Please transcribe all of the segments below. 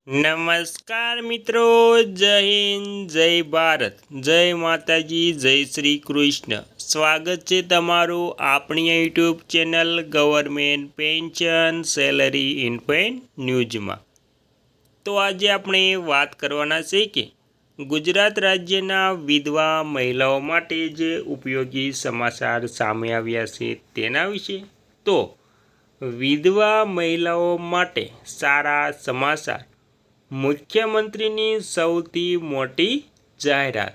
નમસ્કાર મિત્રો, જય હિન્દ, જય ભારત, જય માતાજી, જય શ્રી કૃષ્ણ. સ્વાગત છે તમારું આપણી YouTube channel government pension salary ઇન્ફોન ન્યૂઝમાં. તો આજે આપણે વાત કરવાના છે કે ગુજરાત રાજ્યના વિધવા મહિલાઓ માટે જે ઉપયોગી સમાચાર સામે આવ્યા છે તેના વિશે. તો વિધવા મહિલાઓ માટે સારા સમાચાર, મુખ્યમંત્રીની સૌથી મોટી જાહેરાત.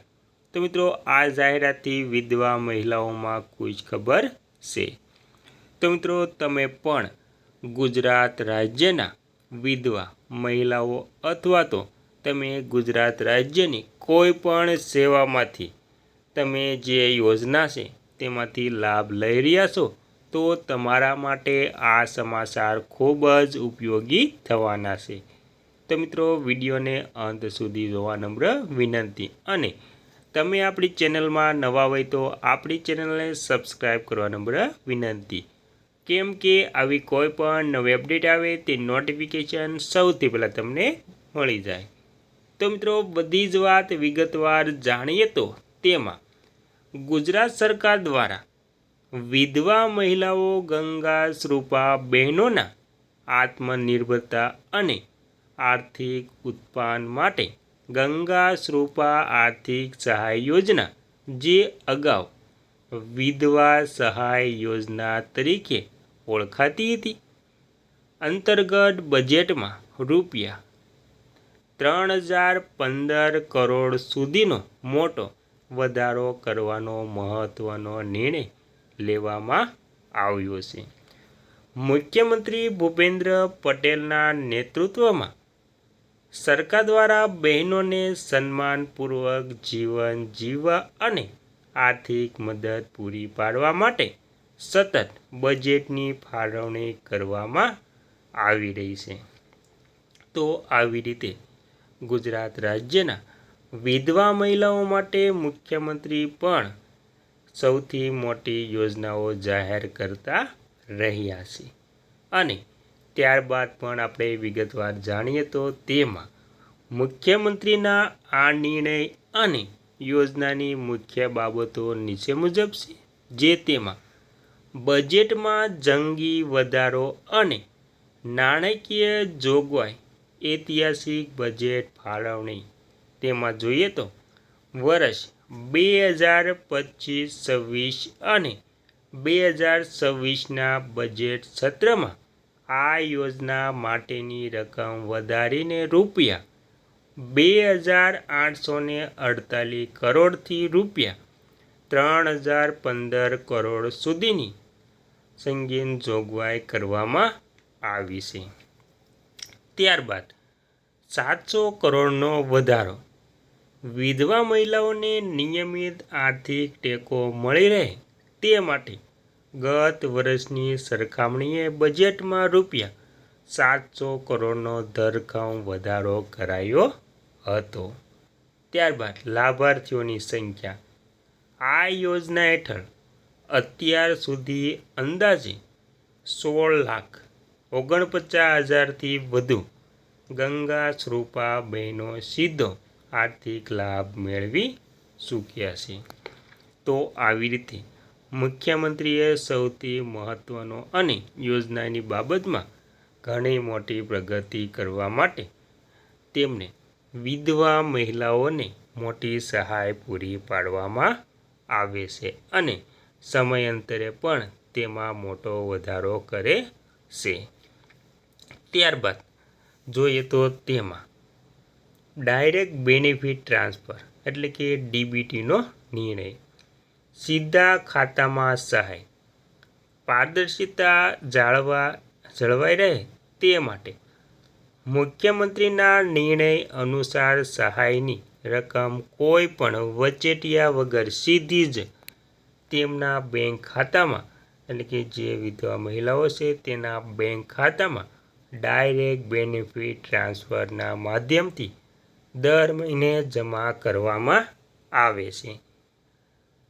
તો મિત્રો, આ જાહેરાતથી વિધવા મહિલાઓમાં ખુશ ખબર છે. તો મિત્રો, તમે પણ ગુજરાત રાજ્યના વિધવા મહિલાઓ અથવા તો તમે ગુજરાત રાજ્યની કોઈ પણ સેવામાંથી તમે જે યોજના છે તેમાંથી લાભ લઈ રહ્યા છો, તો તમારા માટે આ સમાચાર ખૂબ જ ઉપયોગી થવાના છે. તો મિત્રો, વિડીયોને અંત સુધી જોવા નમ્ર વિનંતી. અને તમે આપણી ચેનલમાં નવા હોય તો આપણી ચેનલને સબસ્ક્રાઈબ કરવા નમ્ર વિનંતી. કેમ કે આવી કોઈ પણ નવી અપડેટ આવે તે નોટિફિકેશન સૌથી પહેલાં તમને મળી જાય. તો મિત્રો, બધી જ વાત વિગતવાર જાણીએ તો તેમાં ગુજરાત સરકાર દ્વારા વિધવા મહિલાઓ ગંગા સ્વરૂપા બહેનોના આત્મનિર્ભરતા અને આર્થિક ઉત્થાન માટે ગંગા સ્વરૂપા આર્થિક સહાય યોજના, જે અગાઉ વિધવા સહાય યોજના તરીકે ઓળખાતી હતી, અંતર્ગત બજેટમાં રૂપિયા 3015 કરોડ સુધીનો મોટો વધારો કરવાનો મહત્ત્વનો નિર્ણય લેવામાં આવ્યો છે. મુખ્યમંત્રી ભૂપેન્દ્ર પટેલના નેતૃત્વમાં સરકાર દ્વારા બહેનોને સન્માનપૂર્વક જીવન જીવવા અને આર્થિક મદદ પૂરી પાડવા માટે સતત બજેટની ફાળવણી કરવામાં આવી રહી છે. તો આવી રીતે ગુજરાત રાજ્યના વિધવા મહિલાઓ માટે મુખ્યમંત્રી પણ સૌથી મોટી યોજનાઓ જાહેર કરતા રહ્યા છે. અને ત્યારબાદ પણ આપણે વિગતવાર જાણીએ તો તેમાં મુખ્યમંત્રીના આ નિર્ણય અને યોજનાની મુખ્ય બાબતો નીચે મુજબ છે. જે તેમાં બજેટમાં જંગી વધારો અને નાણાકીય જોગવાઈ, ઐતિહાસિક બજેટ ફાળવણી. તેમાં જોઈએ તો વર્ષ 2025-26 અને 2026ના બજેટ સત્રમાં આ યોજના માટેની રકમ વધારીને રૂપિયા 2848 કરોડથી રૂપિયા 3015 કરોડ સુધીની સંગીન જોગવાઈ કરવામાં આવી છે. ત્યારબાદ 700 કરોડનો વધારો. વિધવા મહિલાઓને નિયમિત આર્થિક ટેકો મળી રહે તે માટે ગત વર્ષની સરખામણીએ બજેટમાં રૂપિયા 700 કરોડનો ધરખમ વધારો કરાયો હતો. ત્યારબાદ લાભાર્થીઓની સંખ્યા. આ યોજના હેઠળ અત્યાર સુધી અંદાજે 16,49,000થી વધુ ગંગા સ્વરૂપા બહેનો સીધો આર્થિક લાભ મેળવી ચૂક્યા છે. તો આવી રીતે મુખ્યમંત્રીએ સૌથી મહત્ત્વનો અને યોજનાની બાબતમાં ઘણી મોટી પ્રગતિ કરવા માટે તેમને વિધવા મહિલાઓને મોટી સહાય પૂરી પાડવામાં આવે છે અને સમયાંતરે પણ તેમાં મોટો વધારો કરે છે. ત્યારબાદ જોઈએ તો તેમાં ડાયરેક્ટ બેનિફિટ ટ્રાન્સફર એટલે કે ડીબીટીનો નિર્ણય. સીધા ખાતામાં સહાય. પારદર્શિતા જળવાઈ રહે તે માટે મુખ્યમંત્રીના નિર્ણય અનુસાર સહાયની રકમ કોઈ પણ વચેટિયા વગર સીધી જ તેમના બેંક ખાતામાં, એટલે કે જે વિધવા મહિલાઓ છે તેના બેંક ખાતામાં ડાયરેક્ટ બેનિફિટ ટ્રાન્સફરના માધ્યમથી દર મહિને જમા કરવામાં આવે છે.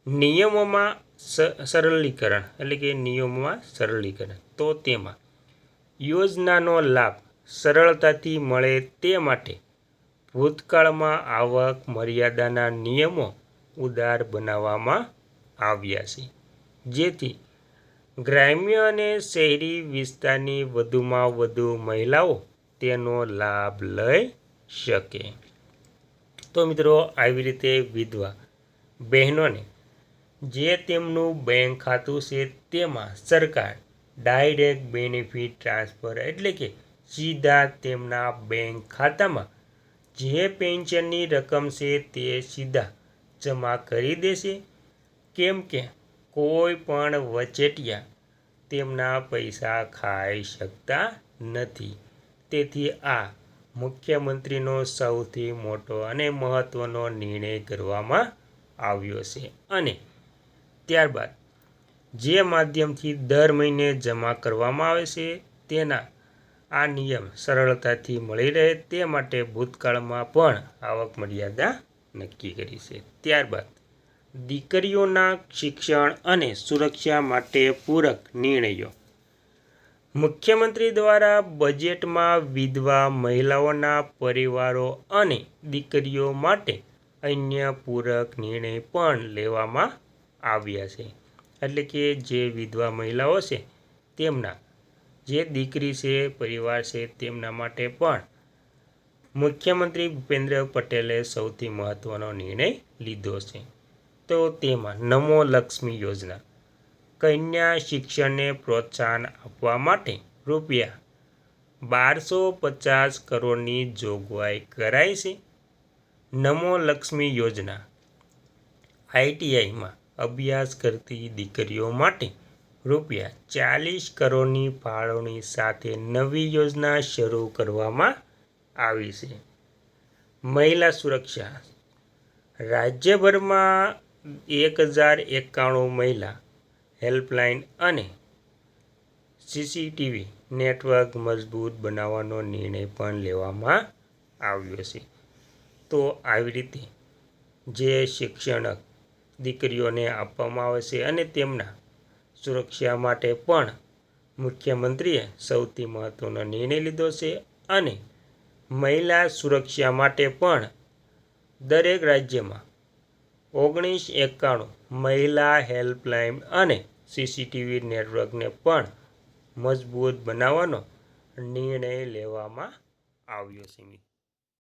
નિયમોમાં સરળીકરણ એટલે કે નિયમોમાં સરળીકરણ. તો તેમાં યોજનાનો લાભ સરળતાથી મળે તે માટે ભૂતકાળમાં આવક મર્યાદાના નિયમો ઉદાર બનાવવામાં આવ્યા છે, જેથી ગ્રામ્ય અને શહેરી વિસ્તારની વધુમાં વધુ મહિલાઓ તેનો લાભ લઈ શકે. તો મિત્રો, આવી રીતે વિધવા બહેનોને જે તેમનું બેંક ખાતું છે તેમાં સરકાર ડાયરેક્ટ બેનિફિટ ટ્રાન્સફર એટલે કે સીધા તેમના બેંક ખાતામાં જે પેન્શનની રકમ છે તે સીધા જમા કરી દેશે. કેમ કે કોઈ પણ વચેટિયા તેમના પૈસા ખાઈ શકતા નથી. તેથી આ મુખ્યમંત્રીનો સૌથી મોટો અને મહત્ત્વનો નિર્ણય કરવામાં આવ્યો છે. અને ત્યારબાદ જે માધ્યમથી દર મહિને જમા કરવામાં આવે છે તેના આ નિયમ સરળતાથી મળી રહે તે માટે ભૂતકાળમાં પણ આવક મર્યાદા નક્કી કરી છે. ત્યારબાદ દીકરીઓના શિક્ષણ અને સુરક્ષા માટે પૂરક નિર્ણયો. મુખ્યમંત્રી દ્વારા બજેટમાં વિધવા મહિલાઓના પરિવારો અને દીકરીઓ માટે અન્ય પૂરક નિર્ણય પણ લેવામાં આવ્યા છે. એટલે કે જે વિધવા મહિલાઓ છે તેમના જે દીકરી છે, પરિવાર છે, તેમના માટે પણ મુખ્યમંત્રી ભૂપેન્દ્ર પટેલે સૌથી મહત્ત્વનો નિર્ણય લીધો છે. તો તેમાં નમો લક્ષ્મી યોજના, કન્યા શિક્ષણને પ્રોત્સાહન આપવા માટે ₹1250 કરોડની જોગવાઈ કરાઈ છે. નમો લક્ષ્મી યોજના, ITIમાં અભ્યાસ કરતી દીકરીઓ માટે ₹40 કરોડની ફાળવણી સાથે નવી યોજના શરૂ કરવામાં આવી છે. મહિલા સુરક્ષા, રાજ્યભરમાં 1091 મહિલા હેલ્પલાઇન અને CCTV નેટવર્ક મજબૂત બનાવવાનો નિર્ણય પણ લેવામાં આવ્યો છે. તો આવી રીતે જે શિક્ષણ દીકરીઓને આપવામાં આવે છે અને તેમના સુરક્ષા માટે પણ મુખ્યમંત્રીએ સૌથી મહત્ત્વનો નિર્ણય લીધો છે. અને મહિલા સુરક્ષા માટે પણ દરેક રાજ્યમાં 1991 મહિલા હેલ્પલાઇન અને CCTV નેટવર્કને પણ મજબૂત બનાવવાનો નિર્ણય લેવામાં આવ્યો છે.